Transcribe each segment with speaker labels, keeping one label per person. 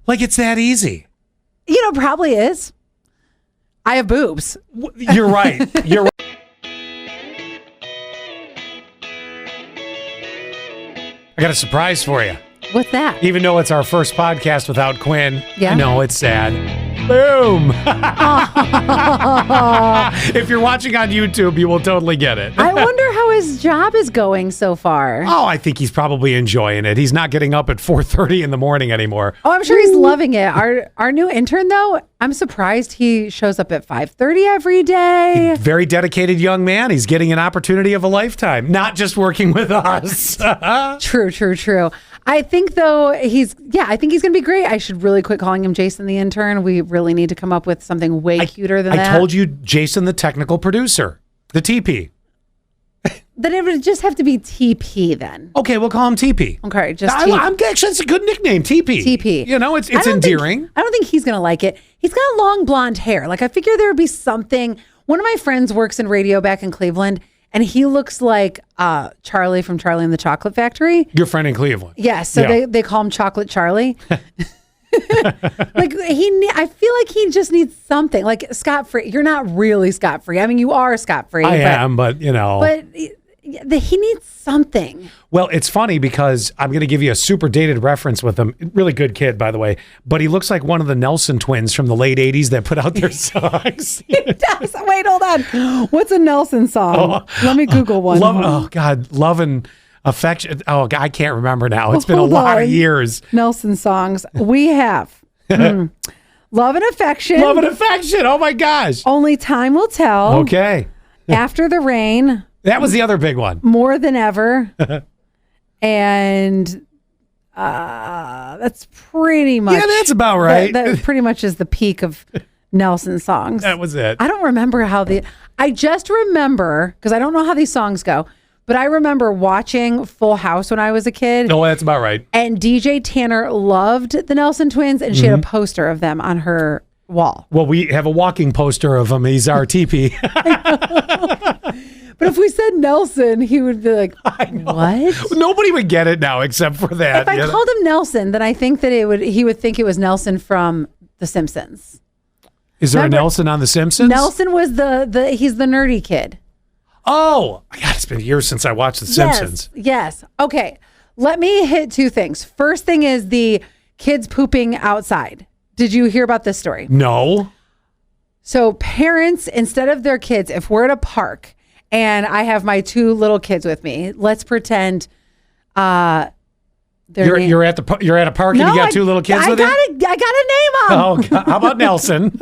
Speaker 1: Like it's that easy.
Speaker 2: Probably is. I have boobs.
Speaker 1: You're right. You're right. I got a surprise for you.
Speaker 2: What's that?
Speaker 1: Even though it's our first podcast without Quinn,
Speaker 2: Yeah.
Speaker 1: I know it's sad. Boom. If you're watching on YouTube, you will totally get it.
Speaker 2: I wonder how his job is going so far.
Speaker 1: Oh, I think he's probably enjoying it. He's not getting up at 4:30 in the morning anymore.
Speaker 2: Oh, I'm sure he's loving it. Our new intern, though, I'm surprised he shows up at 5:30 every day.
Speaker 1: Very dedicated young man. He's getting an opportunity of a lifetime, not just working with us.
Speaker 2: True. I think, though, I think he's going to be great. I should really quit calling him Jason the intern. We really need to come up with something way cuter than that.
Speaker 1: I told you, Jason, the technical producer, the TP.
Speaker 2: Then it would just have to be TP then.
Speaker 1: Okay, we'll call him TP.
Speaker 2: Okay, just
Speaker 1: I'm
Speaker 2: TP.
Speaker 1: actually, it's a good nickname, TP.
Speaker 2: TP.
Speaker 1: It's endearing.
Speaker 2: I don't think he's going to like it. He's got long blonde hair. Like, I figure there would be something. One of my friends works in radio back in Cleveland, and he looks like Charlie from Charlie and the Chocolate Factory.
Speaker 1: Your friend in Cleveland.
Speaker 2: Yes, so they call him Chocolate Charlie. I feel like he just needs something like scot-free. You're not really scot-free. I mean, you are scot-free.
Speaker 1: I am, but
Speaker 2: But he needs something.
Speaker 1: Well, it's funny because I'm going to give you a super dated reference with him. Really good kid, by the way. But he looks like one of the Nelson twins from the late 80s that put out their songs.
Speaker 2: He does. Wait, hold on. What's a Nelson song? Let me Google one.
Speaker 1: Love and affection. Oh, God, I can't remember now. It's been a lot of years.
Speaker 2: Nelson songs. We have Love and Affection.
Speaker 1: Love and Affection. Oh, my gosh.
Speaker 2: Only Time Will Tell.
Speaker 1: Okay.
Speaker 2: After the Rain.
Speaker 1: That was the other big one.
Speaker 2: More Than Ever. And that's pretty much.
Speaker 1: Yeah, that's about right.
Speaker 2: That pretty much is the peak of Nelson songs.
Speaker 1: That was it.
Speaker 2: I don't remember I just remember, because I don't know how these songs go, but I remember watching Full House when I was a kid.
Speaker 1: No, that's about right.
Speaker 2: And DJ Tanner loved the Nelson twins, and she had a poster of them on her wall.
Speaker 1: Well, we have a walking poster of him. He's our TP.
Speaker 2: But if we said Nelson, he would be like, what?
Speaker 1: Nobody would get it now except for that.
Speaker 2: If I called him Nelson, then I think that he would think it was Nelson from The Simpsons.
Speaker 1: Is there a Nelson on The Simpsons?
Speaker 2: Nelson was he's the nerdy kid.
Speaker 1: Oh, God, it's been years since I watched The Simpsons.
Speaker 2: Yes. Okay. Let me hit two things. First thing is the kids pooping outside. Did you hear about this story?
Speaker 1: No.
Speaker 2: So parents, instead of their kids, if we're at a park and I have my two little kids with me, let's pretend
Speaker 1: you're at a park and you got two little kids with you?
Speaker 2: I got to name them.
Speaker 1: Oh, how about Nelson?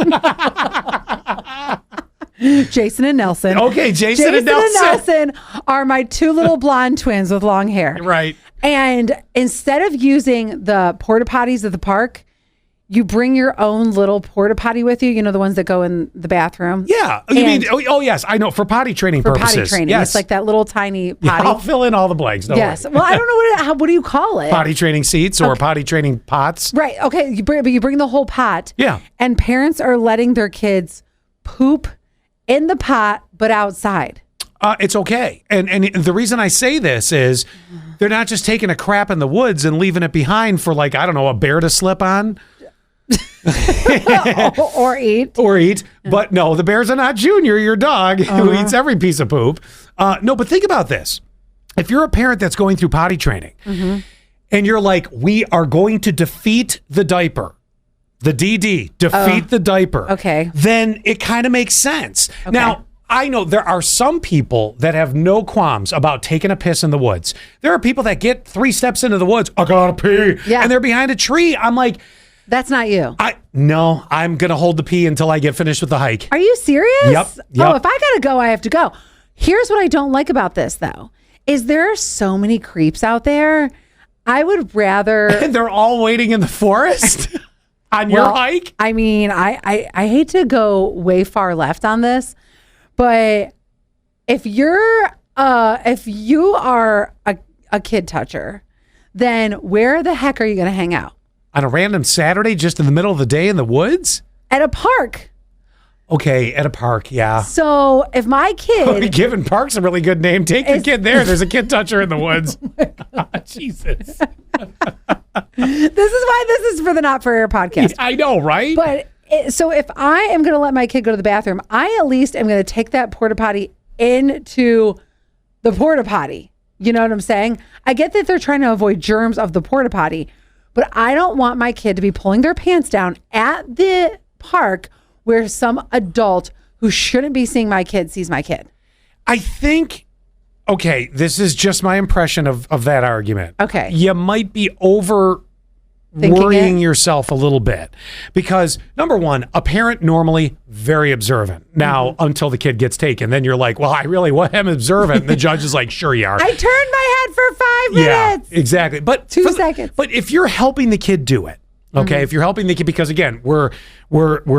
Speaker 2: Jason and Nelson.
Speaker 1: Okay, Jason and
Speaker 2: Nelson are my two little blonde twins with long hair.
Speaker 1: Right.
Speaker 2: And instead of using the porta potties at the park, you bring your own little porta potty with you. You know, the ones that go in the bathroom.
Speaker 1: Yeah. You mean? Oh, yes. I know. For potty training purposes.
Speaker 2: Potty training.
Speaker 1: Yes.
Speaker 2: It's like that little tiny potty.
Speaker 1: Yeah, I'll fill in all the blanks.
Speaker 2: Yes.
Speaker 1: Worry.
Speaker 2: Well, I don't know what do you call it?
Speaker 1: Potty training seats or potty training pots.
Speaker 2: Right. Okay. You bring the whole pot.
Speaker 1: Yeah.
Speaker 2: And parents are letting their kids poop in the pot, but outside.
Speaker 1: It's okay. And the reason I say this is they're not just taking a crap in the woods and leaving it behind for a bear to slip on.
Speaker 2: or eat.
Speaker 1: But no, the bears are not Junior, your dog, who eats every piece of poop. No, but think about this. If you're a parent that's going through potty training and you're like, we are going to defeat the diaper, the DD, defeat the diaper.
Speaker 2: Okay.
Speaker 1: Then it kind of makes sense.
Speaker 2: Okay.
Speaker 1: Now, I know there are some people that have no qualms about taking a piss in the woods. There are people that get 3 steps into the woods, I gotta pee, and they're behind a tree. I'm like,
Speaker 2: that's not you.
Speaker 1: No, I'm going to hold the pee until I get finished with the hike.
Speaker 2: Are you serious?
Speaker 1: Yep.
Speaker 2: Oh, if I got to go, I have to go. Here's what I don't like about this, though, is there are so many creeps out there. I would rather...
Speaker 1: And they're all waiting in the forest on your hike?
Speaker 2: I mean, I hate to go way far left on this, but if you are a kid toucher, then where the heck are you going to hang out?
Speaker 1: On a random Saturday, just in the middle of the day in the woods?
Speaker 2: At a park.
Speaker 1: Okay, at a park, yeah.
Speaker 2: So if my kid...
Speaker 1: Giving parks a really good name. Take your kid there. There's a kid toucher in the woods. Oh God, Jesus.
Speaker 2: This is why this is for the Not For Air podcast.
Speaker 1: I know, right?
Speaker 2: But so if I am going to let my kid go to the bathroom, I at least am going to take that porta potty into the porta potty. You know what I'm saying? I get that they're trying to avoid germs of the porta potty, but I don't want my kid to be pulling their pants down at the park where some adult who shouldn't be seeing my kid sees my kid.
Speaker 1: I think, okay, this is just my impression of that argument.
Speaker 2: Okay.
Speaker 1: You might be worrying yourself a little bit because number one, a parent normally very observant. Now, until the kid gets taken, then you're like, well, I really am observant. And the judge is like, sure you are.
Speaker 2: I turned my head for 5 minutes.
Speaker 1: Yeah, exactly. But
Speaker 2: 2 seconds.
Speaker 1: But if you're helping the kid do it, okay, if you're helping the kid, because again, we're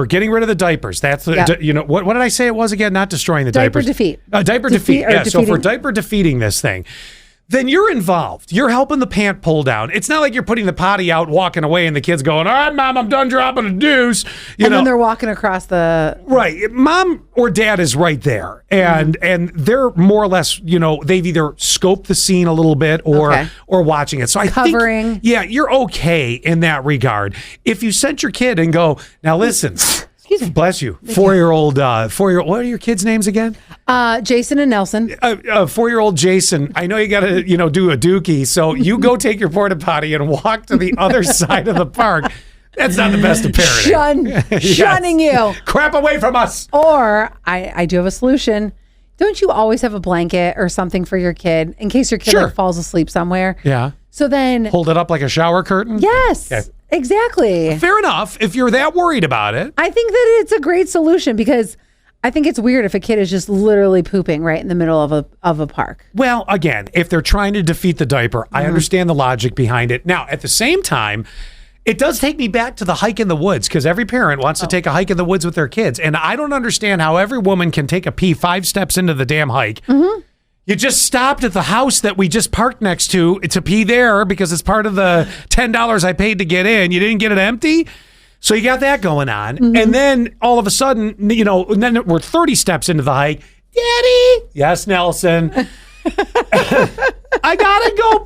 Speaker 1: getting rid of the diapers. That's the, you know, what did I say it was again? Not destroying the
Speaker 2: diaper
Speaker 1: diapers.
Speaker 2: Defeat.
Speaker 1: Diaper defeat. Yeah. So if we're diaper defeating this thing, then you're involved. You're helping the pant pull down. It's not like you're putting the potty out, walking away, and the kid's going, all right, Mom, I'm done dropping a deuce.
Speaker 2: And then they're walking across the...
Speaker 1: Right. Mom or dad is right there. And they're more or less, you know, they've either scoped the scene a little bit or watching it. So I think, yeah, you're okay in that regard. If you sent your kid and go, now listen... Bless you. 4-year-old, what are your kids' names again?
Speaker 2: Jason and Nelson.
Speaker 1: 4-year-old Jason. I know you got to, do a dookie. So you go take your porta potty and walk to the other side of the park. That's not the best of parenting.
Speaker 2: Shunning you.
Speaker 1: Crap away from us.
Speaker 2: Or I do have a solution. Don't you always have a blanket or something for your kid in case your kid like, falls asleep somewhere?
Speaker 1: Yeah.
Speaker 2: So then...
Speaker 1: Hold it up like a shower curtain?
Speaker 2: Yes. Okay. Exactly.
Speaker 1: Fair enough. If you're that worried about it.
Speaker 2: I think that it's a great solution because I think it's weird if a kid is just literally pooping right in the middle of a park.
Speaker 1: Well, again, if they're trying to defeat the diaper, I understand the logic behind it. Now, at the same time, it does take me back to the hike in the woods because every parent wants to take a hike in the woods with their kids. And I don't understand how every woman can take a pee 5 steps into the damn hike. You just stopped at the house that we just parked next to pee there because it's part of the $10 I paid to get in. You didn't get it empty. So you got that going on. And then all of a sudden, and then we're 30 steps into the hike. Daddy. Yes, Nelson. I gotta go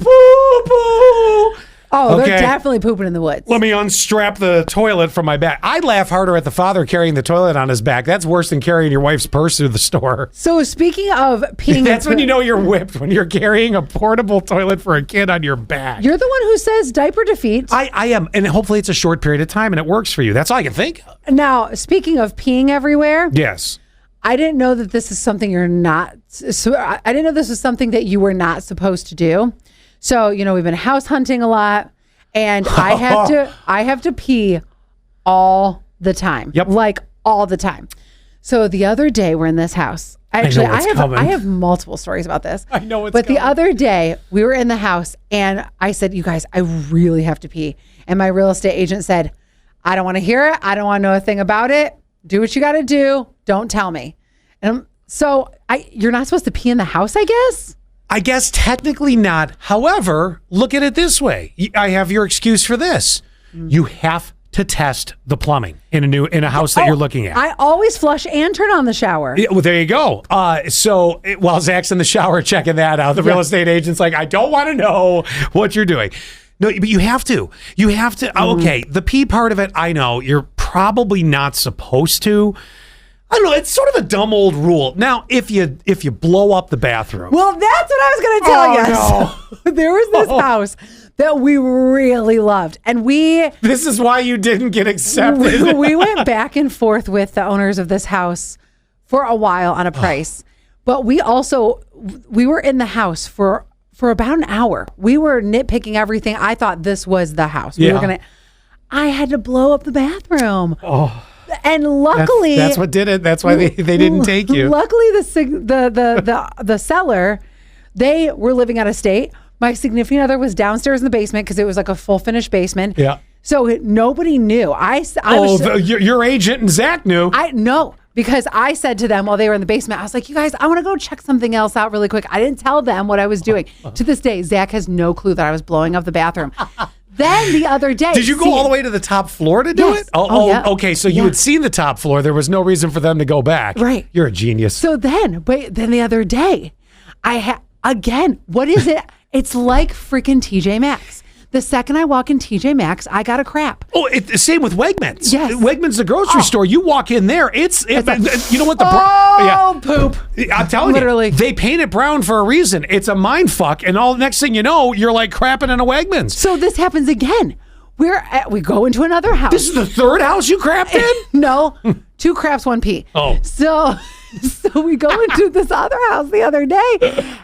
Speaker 1: poo.
Speaker 2: Oh, they're definitely pooping in the woods.
Speaker 1: Let me unstrap the toilet from my back. I'd laugh harder at the father carrying the toilet on his back. That's worse than carrying your wife's purse through the store.
Speaker 2: So speaking of peeing...
Speaker 1: That's when you know you're whipped, when you're carrying a portable toilet for a kid on your back.
Speaker 2: You're the one who says diaper defeat.
Speaker 1: I am, and hopefully it's a short period of time and it works for you. That's all I can think of.
Speaker 2: Now, speaking of peeing everywhere...
Speaker 1: Yes.
Speaker 2: I didn't know that this is something you're not... So I didn't know this was something that you were not supposed to do. So, we've been house hunting a lot, and I have to pee all the time.
Speaker 1: Yep.
Speaker 2: Like all the time. So the other day we're in this house. I have multiple stories about this.
Speaker 1: I know it's
Speaker 2: But the other day we were in the house and I said, you guys, I really have to pee. And my real estate agent said, I don't want to hear it. I don't want to know a thing about it. Do what you got to do. Don't tell me. And you're not supposed to pee in the house, I guess?
Speaker 1: I guess technically not. However, look at it this way. I have your excuse for this. You have to test the plumbing in a house that you're looking at.
Speaker 2: I always flush and turn on the shower.
Speaker 1: Yeah, well, there you go. So while Zach's in the shower checking that out, the real estate agent's like, I don't want to know what you're doing. No, but you have to. You have to. Okay, the pee part of it, I know. You're probably not supposed to. I don't know. It's sort of a dumb old rule. Now, if you blow up the bathroom.
Speaker 2: Well, that's what I was going to tell you.
Speaker 1: No.
Speaker 2: So, there was this house that we really loved. And
Speaker 1: This is why you didn't get accepted.
Speaker 2: We went back and forth with the owners of this house for a while on a price. But we were in the house for about an hour. We were nitpicking everything. I thought this was the house. I had to blow up the bathroom.
Speaker 1: Oh.
Speaker 2: And luckily,
Speaker 1: that's what did it. That's why they didn't take you.
Speaker 2: Luckily, the seller, they were living out of state. My significant other was downstairs in the basement because it was like a full finished basement.
Speaker 1: Yeah.
Speaker 2: So nobody knew.
Speaker 1: Your agent and Zach knew.
Speaker 2: No, because I said to them while they were in the basement, I was like, you guys, I want to go check something else out really quick. I didn't tell them what I was doing. To this day, Zach has no clue that I was blowing up the bathroom. Then the other day.
Speaker 1: Did you go all the way to the top floor to do it?
Speaker 2: Yeah.
Speaker 1: Okay. So you had seen the top floor. There was no reason for them to go back.
Speaker 2: Right.
Speaker 1: You're a genius.
Speaker 2: So then the other day, again, what is it? It's like freaking TJ Maxx. The second I walk in TJ Maxx, I got a crap.
Speaker 1: Oh, the same with Wegmans.
Speaker 2: Yes.
Speaker 1: Wegmans, the grocery store. You walk in there, you know what
Speaker 2: poop.
Speaker 1: I'm telling
Speaker 2: Literally.
Speaker 1: you, they paint it brown for a reason. It's a mind fuck, and next thing you know, you're like crapping in a Wegmans.
Speaker 2: So this happens again. We go into another house.
Speaker 1: This is the third house you crapped in?
Speaker 2: No, 2 craps, 1 pee.
Speaker 1: Oh.
Speaker 2: So we go into this other house the other day,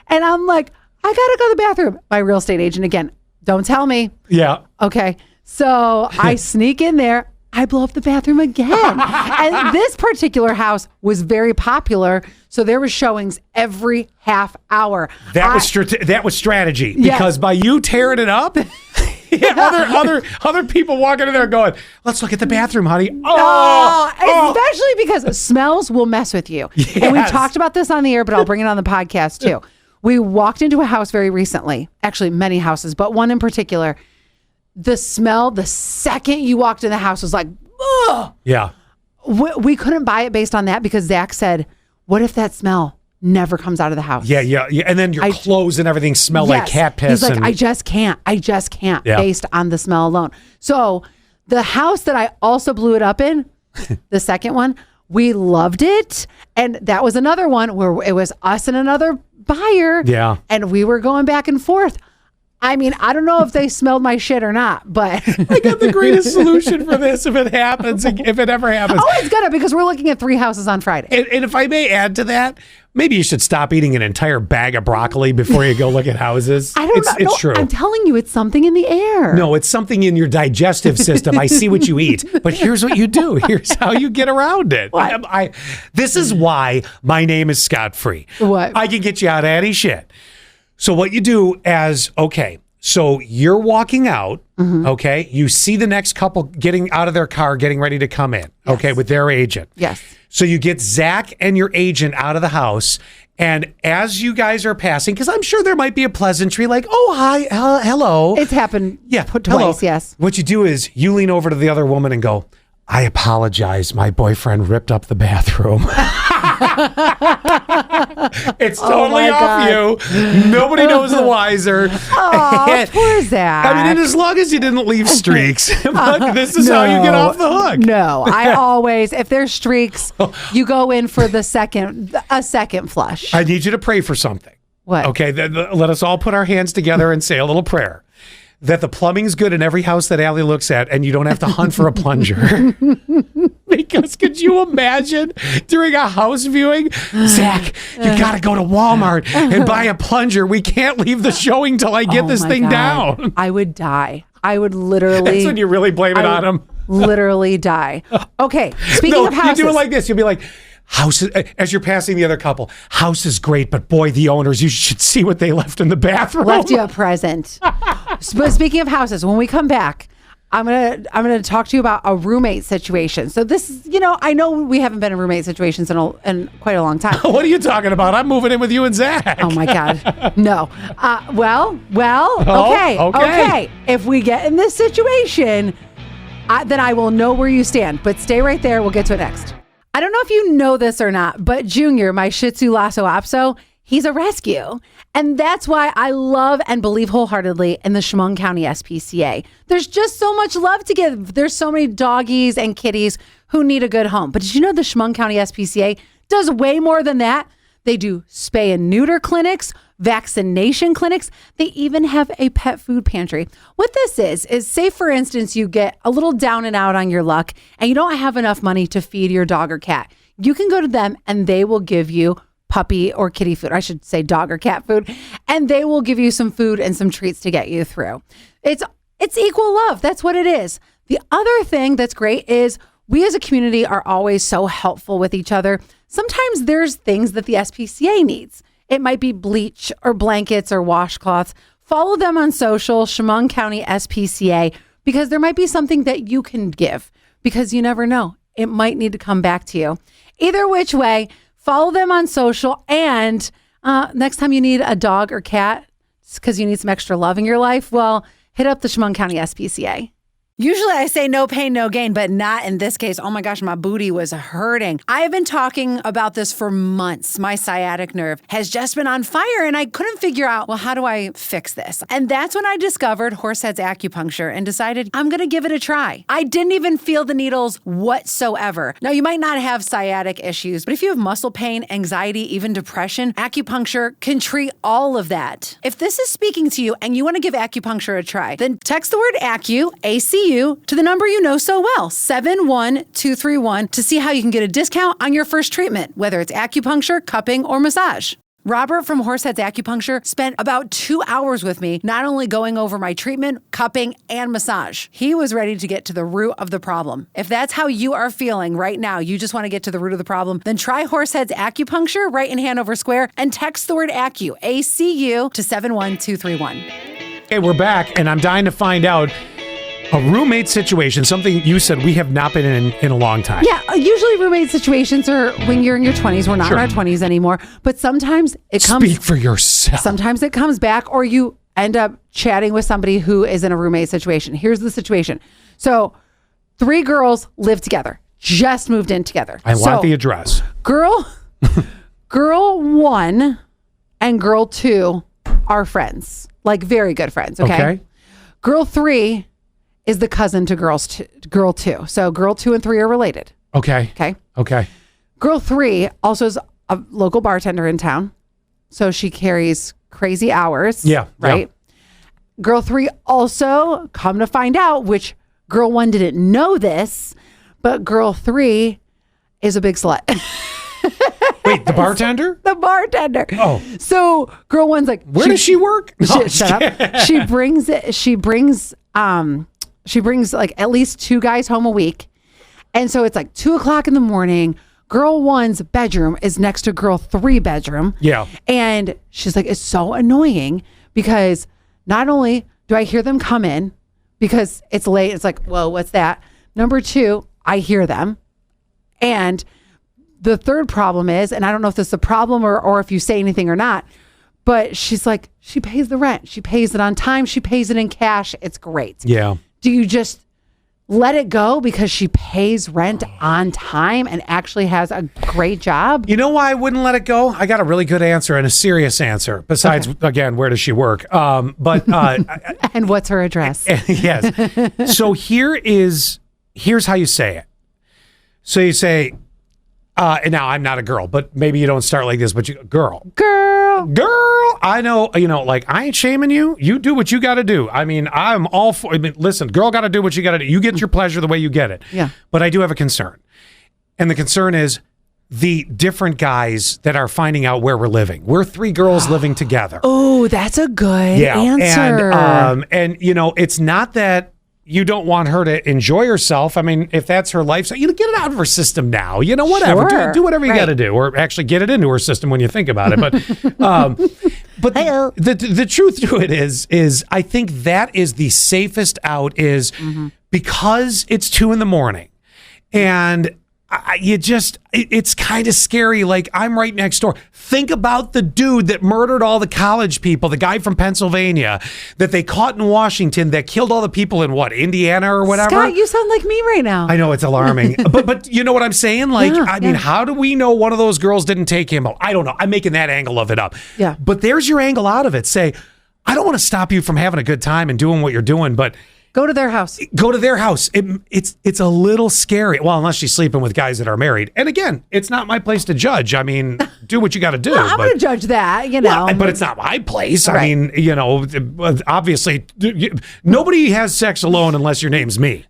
Speaker 2: and I'm like, I gotta go to the bathroom. My real estate agent again. Don't tell me.
Speaker 1: Yeah.
Speaker 2: Okay. So I sneak in there. I blow up the bathroom again. And this particular house was very popular. So there were showings every half hour.
Speaker 1: That was strategy.
Speaker 2: Yes.
Speaker 1: Because by you tearing it up, other people walking in there going, let's look at the bathroom, honey.
Speaker 2: Especially because smells will mess with you.
Speaker 1: Yes.
Speaker 2: And we've talked about this on the air, but I'll bring it on the podcast too. We walked into a house very recently, actually many houses, but one in particular. The smell, the second you walked in the house was like, ugh.
Speaker 1: Yeah.
Speaker 2: We couldn't buy it based on that because Zach said, what if that smell never comes out of the house?
Speaker 1: Yeah. And then your clothes and everything smell like cat piss.
Speaker 2: He's like, I just can't based on the smell alone. So the house that I also blew it up in, the second one, we loved it. And that was another one where it was us and another buyer. Yeah. And we were going back and forth. I mean, I don't know if they smelled my shit or not, but
Speaker 1: I got the greatest solution for this if it happens, if it ever happens.
Speaker 2: Oh, it's gonna, because we're looking at 3 houses on Friday.
Speaker 1: And if I may add to that, maybe you should stop eating an entire bag of broccoli before you go look at houses.
Speaker 2: I don't know.
Speaker 1: It's true.
Speaker 2: I'm telling you, it's something in the air.
Speaker 1: No, it's something in your digestive system. I see what you eat, but here's what you do. Here's how you get around it. This is why my name is Scott Free.
Speaker 2: What?
Speaker 1: I can get you out of any shit. So what you do so you're walking out, okay? You see the next couple getting out of their car, getting ready to come in, okay, with their agent.
Speaker 2: Yes.
Speaker 1: So you get Zach and your agent out of the house, and as you guys are passing, because I'm sure there might be a pleasantry like, oh, hi, hello.
Speaker 2: It's happened twice,
Speaker 1: hello.
Speaker 2: Yes.
Speaker 1: What you do is you lean over to the other woman and go, I apologize. My boyfriend ripped up the bathroom. It's totally off you. Nobody knows the wiser.
Speaker 2: Oh, poor Zach.
Speaker 1: I mean, as long as you didn't leave streaks, but this is how you get off the hook.
Speaker 2: No, I always, if there's streaks, you go in for a second flush.
Speaker 1: I need you to pray for something.
Speaker 2: What?
Speaker 1: Okay, let us all put our hands together and say a little prayer. That the plumbing's good in every house that Allie looks at, and you don't have to hunt for a plunger. Because could you imagine during a house viewing, Zach, you got to go to Walmart and buy a plunger. We can't leave the showing till I get this thing down.
Speaker 2: I would die. I would literally.
Speaker 1: That's when you really blame it on him.
Speaker 2: Literally die. Okay, speaking of houses.
Speaker 1: You do it like this. You'll be like, house, as you're passing the other couple, house is great, but boy, the owners, you should see what they left in the bathroom.
Speaker 2: Left you a present. But speaking of houses, when we come back, I'm gonna talk to you about a roommate situation. So this is, I know we haven't been in roommate situations in quite a long time.
Speaker 1: What are you talking about? I'm moving in with you and Zach.
Speaker 2: Oh my God, no. Okay. If we get in this situation, then I will know where you stand. But stay right there. We'll get to it next. I don't know if you know this or not, but Junior, my Shih Tzu Lhasa Apso, he's a rescue. And that's why I love and believe wholeheartedly in the Chemung County SPCA. There's just so much love to give. There's so many doggies and kitties who need a good home. But did you know the Chemung County SPCA does way more than that? They do spay and neuter clinics, vaccination clinics. They even have a pet food pantry. What this is say, for instance, you get a little down and out on your luck and you don't have enough money to feed your dog or cat. You can go to them and they will give you puppy or kitty food. I should say dog or cat food. And they will give you some food and some treats to get you through. It's equal love. That's what it is. The other thing that's great is we as a community are always so helpful with each other. Sometimes there's things that the SPCA needs. It might be bleach or blankets or washcloths. Follow them on social, Chemung County SPCA, because there might be something that you can give, because you never know. It might need to come back to you. Either which way, follow them on social. And next time you need a dog or cat, because you need some extra love in your life, well, hit up the Chemung County SPCA. Usually I say no pain, no gain, but not in this case. Oh my gosh, my booty was hurting. I've been talking about this for months. My sciatic nerve has just been on fire and I couldn't figure out, well, how do I fix this? And that's when I discovered Horseheads Acupuncture and decided I'm going to give it a try. I didn't even feel the needles whatsoever. Now, you might not have sciatic issues, but if you have muscle pain, anxiety, even depression, acupuncture can treat all of that. If this is speaking to you and you want to give acupuncture a try, then text the word ACU, ACU, to the number you know so well, 71231, to see how you can get a discount on your first treatment, whether it's acupuncture, cupping, or massage. Robert from Horseheads Acupuncture spent about 2 hours with me, not only going over my treatment, cupping, and massage. He was ready to get to the root of the problem. If that's how you are feeling right now, you just want to get to the root of the problem, then try Horseheads Acupuncture right in Hanover Square and text the word ACU, ACU, to 71231.
Speaker 1: Okay, we're back, and I'm dying to find out a roommate situation, something you said we have not been in a long time.
Speaker 2: Yeah, usually roommate situations are when you're in your 20s. We're not in our 20s anymore. But sometimes it comes...
Speaker 1: Speak for yourself.
Speaker 2: Sometimes it comes back, or you end up chatting with somebody who is in a roommate situation. Here's the situation. So 3 girls live together, just moved in together.
Speaker 1: I want the address.
Speaker 2: Girl 1 and girl 2 are friends, like very good friends, okay? Girl 3 is the cousin to girl 2. So girl 2 and 3 are related.
Speaker 1: Okay.
Speaker 2: Girl 3 also is a local bartender in town. So she carries crazy hours.
Speaker 1: Yeah.
Speaker 2: Right? Yeah. Girl 3 also, come to find out, which girl 1 didn't know this, but girl 3 is a big slut.
Speaker 1: Wait, the bartender?
Speaker 2: The bartender.
Speaker 1: Oh.
Speaker 2: So girl 1's like,
Speaker 1: where does she work?
Speaker 2: Shut up. She brings like at least 2 guys home a week. And so it's like 2:00 in the morning. Girl 1's bedroom is next to girl 3 bedroom.
Speaker 1: Yeah.
Speaker 2: And she's like, it's so annoying because not only do I hear them come in because it's late. It's like, whoa, what's that? Number 2, I hear them. And the third problem is, and I don't know if this is a problem or if you say anything or not, but she's like, she pays the rent. She pays it on time. She pays it in cash. It's great.
Speaker 1: Yeah.
Speaker 2: Do you just let it go because she pays rent on time and actually has a great job?
Speaker 1: You know why I wouldn't let it go? I got a really good answer and a serious answer. Besides, again, where does she work?
Speaker 2: And what's her address?
Speaker 1: Yes. So here's how you say it. So you say, and now I'm not a girl, but maybe you don't start like this, but girl, I know, like I ain't shaming you. You do what you got to do. I mean, I'm all for, listen, girl got to do what you got to do. You get your pleasure the way you get it.
Speaker 2: Yeah.
Speaker 1: But I do have a concern. And the concern is the different guys that are finding out where we're living. We're 3 girls living together.
Speaker 2: Oh, that's a good answer.
Speaker 1: And it's not that you don't want her to enjoy herself. I mean, if that's her lifestyle, get it out of her system now. Whatever.
Speaker 2: Sure.
Speaker 1: Do whatever you got to do, or actually get it into her system when you think about it. But, the truth to it is I think that is the safest out. Is because it's 2 a.m. and it's kind of scary. Like, I'm right next door. Think about the dude that murdered all the college people, the guy from Pennsylvania that they caught in Washington that killed all the people in Indiana or whatever.
Speaker 2: Scott, you sound like me right now.
Speaker 1: I know, it's alarming. but you know what I'm saying? Like, I mean, how do we know one of those girls didn't take him out? I don't know. I'm making that angle of it up.
Speaker 2: Yeah.
Speaker 1: But there's your angle out of it. Say, I don't want to stop you from having a good time and doing what you're doing, but
Speaker 2: go to their house.
Speaker 1: Go to their house. It's a little scary. Well, unless she's sleeping with guys that are married. And again, it's not my place to judge. I mean, do what you got to do.
Speaker 2: I'm going to judge that,
Speaker 1: Well, but it's not my place.
Speaker 2: Right.
Speaker 1: I mean, obviously, nobody has sex alone unless your name's me.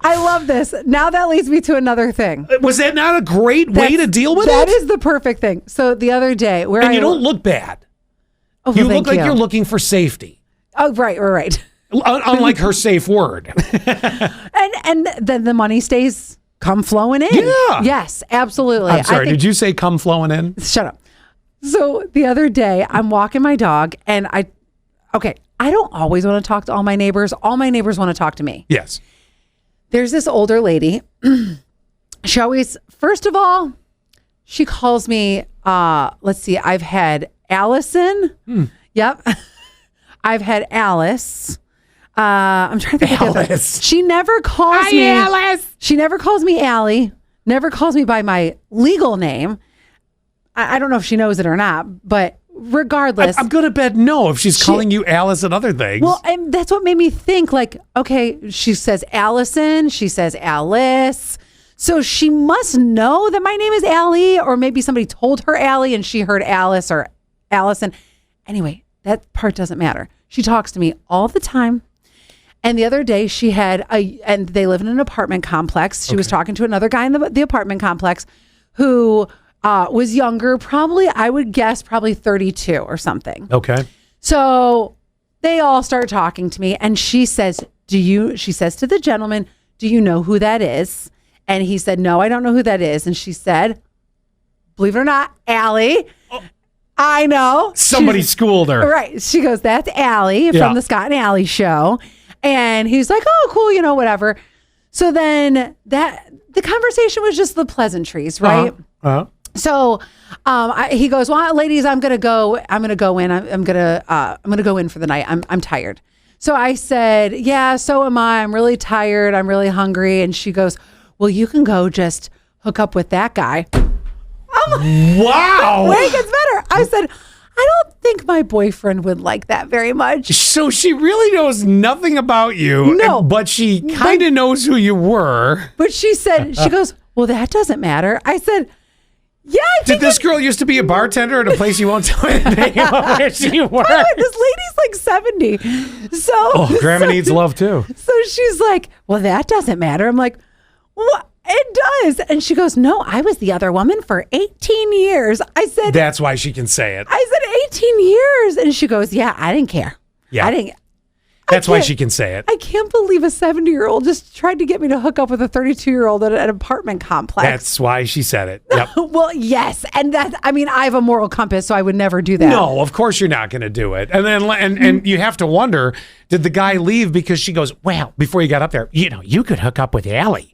Speaker 2: I love this. Now that leads me to another thing.
Speaker 1: Was that not a great way to deal with it?
Speaker 2: That is the perfect thing. So the other day, you
Speaker 1: don't look bad.
Speaker 2: Oh,
Speaker 1: you look like you're looking for safety.
Speaker 2: Oh, right.
Speaker 1: Unlike her safe word.
Speaker 2: and then the money stays come flowing in.
Speaker 1: Yeah.
Speaker 2: Yes, absolutely.
Speaker 1: I'm sorry, did you say come flowing in?
Speaker 2: Shut up. So the other day, I'm walking my dog and I don't always want to talk to all my neighbors. All my neighbors want to talk to me.
Speaker 1: Yes.
Speaker 2: There's this older lady. She always, first of all, she calls me, let's see, I've had Allison. Yep. I've had Alice. I'm trying to think of the other.
Speaker 1: Alice.
Speaker 2: She never calls
Speaker 1: Hi,
Speaker 2: me
Speaker 1: Alice.
Speaker 2: She never calls me Allie. Never calls me by my legal name. I don't know if she knows it or not, but regardless.
Speaker 1: I'm going to bet no if she's calling you Alice and other things.
Speaker 2: Well, and that's what made me think, like, okay, she says Allison, she says Alice. So she must know that my name is Allie, or maybe somebody told her Allie and she heard Alice or Allison. Anyway, that part doesn't matter. She talks to me all the time. And the other day she had and they live in an apartment complex. She was talking to another guy in the apartment complex who was younger, probably, I would guess, probably 32 or something.
Speaker 1: Okay.
Speaker 2: So they all start talking to me, and she says, she says to the gentleman, do you know who that is? And he said, no, I don't know who that is. And she said, believe it or not, Allie. Oh. I know.
Speaker 1: Somebody schooled her.
Speaker 2: Right. She goes, that's Allie from the Scott and Allie show. And he's like, oh, cool, whatever. So then the conversation was just the pleasantries, right? Uh-huh. So he goes, well, ladies, I'm gonna go in. I'm gonna go in for the night. I'm tired. So I said, yeah, so am I. I'm really tired. I'm really hungry. And she goes, well, you can go just hook up with that guy.
Speaker 1: Wow.
Speaker 2: Wait, it gets better. I said, I don't think my boyfriend would like that very much.
Speaker 1: So she really knows nothing about you.
Speaker 2: No.
Speaker 1: But she kind of knows who you were.
Speaker 2: But she said, she goes, well, that doesn't matter. I said, yeah,
Speaker 1: Did this girl used to be a bartender at a place you won't tell anything about where she worked?
Speaker 2: This lady's like 70. So
Speaker 1: grandma needs love too.
Speaker 2: So she's like, well, that doesn't matter. I'm like, what? It does. And she goes, no, I was the other woman for 18 years. I said,
Speaker 1: that's why she can say it.
Speaker 2: I said 18 years. And she goes, yeah, I didn't care.
Speaker 1: Yeah.
Speaker 2: I didn't.
Speaker 1: That's why she can say it.
Speaker 2: I can't believe a 70-year-old just tried to get me to hook up with a 32-year-old at an apartment complex.
Speaker 1: That's why she said it. Yep.
Speaker 2: Well, yes. And I have a moral compass, so I would never do that.
Speaker 1: No, of course you're not going to do it. And then, and you have to wonder, did the guy leave because she goes, well, before you got up there, you could hook up with Allie.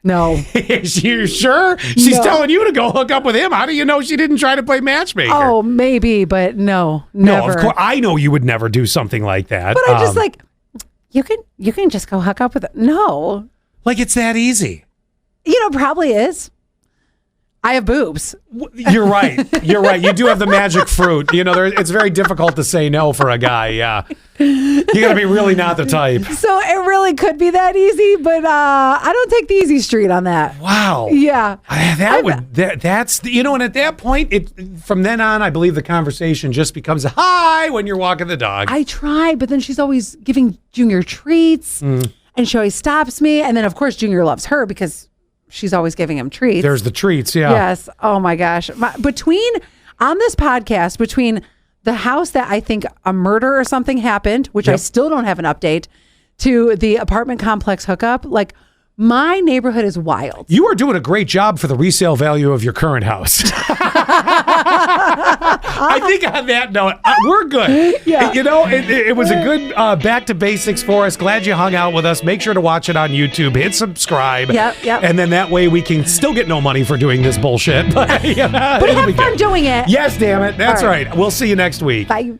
Speaker 2: No.
Speaker 1: Is you sure? She's telling you to go hook up with him. How do you know she didn't try to play matchmaker?
Speaker 2: Oh, maybe, but no, never.
Speaker 1: No, of course. I know you would never do something like that.
Speaker 2: But I just like, you can just go hook up with it. No.
Speaker 1: Like it's that easy.
Speaker 2: Probably is. I have boobs.
Speaker 1: You're right. You're right. You do have the magic fruit. It's very difficult to say no for a guy. Yeah. You got to be really not the type.
Speaker 2: So it really could be that easy, but I don't take the easy street on that.
Speaker 1: Wow.
Speaker 2: Yeah.
Speaker 1: That's and at that point, from then on, I believe the conversation just becomes a hi when you're walking the dog.
Speaker 2: I try, but then she's always giving Junior treats, and she always stops me. And then, of course, Junior loves her because she's always giving him treats.
Speaker 1: There's the treats, yeah.
Speaker 2: Yes. Oh my gosh. On this podcast, between the house that I think a murder or something happened, which I still don't have an update, to the apartment complex hookup, like my neighborhood is wild.
Speaker 1: You are doing a great job for the resale value of your current house. I think on that note, we're good.
Speaker 2: Yeah.
Speaker 1: It was a good back to basics for us. Glad you hung out with us. Make sure to watch it on YouTube. Hit subscribe.
Speaker 2: Yep.
Speaker 1: And then that way we can still get no money for doing this bullshit. But,
Speaker 2: but have fun doing it.
Speaker 1: Yes, damn it. That's right. We'll see you next week.
Speaker 2: Bye.